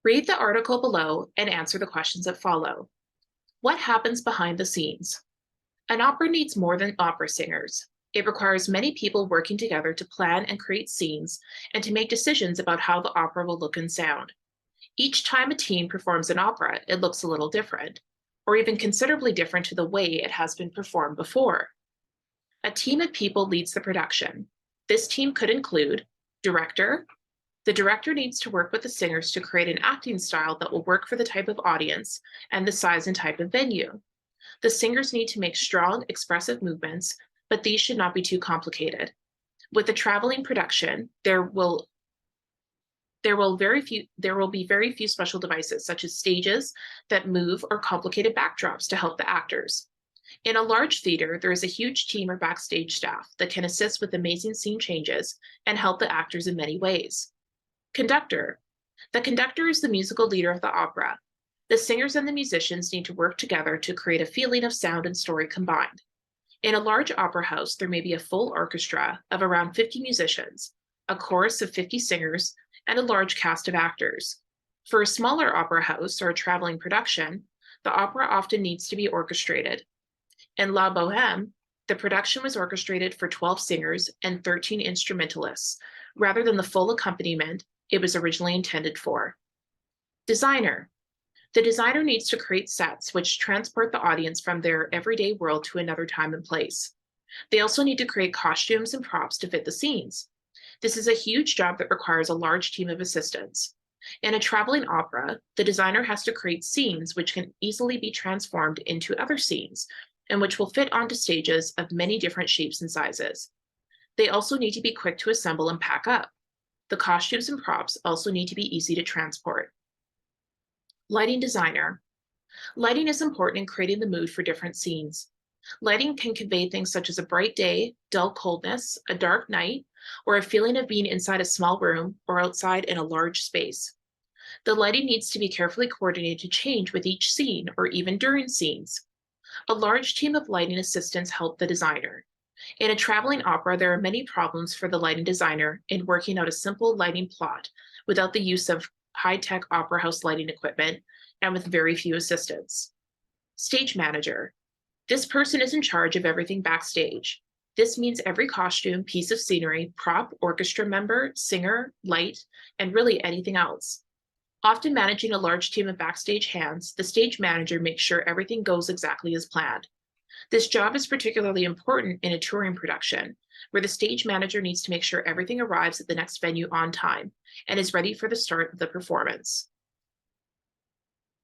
Read the article below and answer the questions that follow. What happens behind the scenes? An opera needs more than opera singers. It requires many people working together to plan and create scenes and to make decisions about how the opera will look and sound. Each time a team performs an opera, it looks a little different, or even considerably different to the way it has been performed before. A team of people leads the production. This team could include director. The director needs to work with the singers to create an acting style that will work for the type of audience and the size and type of venue. The singers need to make strong, expressive movements, but these should not be too complicated. With the traveling production, there will be very few special devices, such as stages that move or complicated backdrops to help the actors. In a large theater, there is a huge team or backstage staff that can assist with amazing scene changes and help the actors in many ways. Conductor. The conductor is the musical leader of the opera. The singers and the musicians need to work together to create a feeling of sound and story combined. In a large opera house, there may be a full orchestra of around 50 musicians, a chorus of 50 singers, and a large cast of actors. For a smaller opera house or a traveling production, the opera often needs to be orchestrated. In La Boheme, the production was orchestrated for 12 singers and 13 instrumentalists, rather than the full accompaniment it was originally intended for. Designer. The designer needs to create sets which transport the audience from their everyday world to another time and place. They also need to create costumes and props to fit the scenes. This is a huge job that requires a large team of assistants. In a traveling opera, the designer has to create scenes which can easily be transformed into other scenes and which will fit onto stages of many different shapes and sizes. They also need to be quick to assemble and pack up. The costumes and props also need to be easy to transport. Lighting designer. Lighting is important in creating the mood for different scenes. Lighting can convey things such as a bright day, dull coldness, a dark night, or a feeling of being inside a small room or outside in a large space. The lighting needs to be carefully coordinated to change with each scene or even during scenes. A large team of lighting assistants help the designer. In a traveling opera, there are many problems for the lighting designer in working out a simple lighting plot without the use of high-tech opera house lighting equipment and with very few assistants. Stage manager. This person is in charge of everything backstage. This means every costume, piece of scenery, prop, orchestra member, singer, light, and really anything else. Often managing a large team of backstage hands, the stage manager makes sure everything goes exactly as planned. This job is particularly important in a touring production, where the stage manager needs to make sure everything arrives at the next venue on time and is ready for the start of the performance.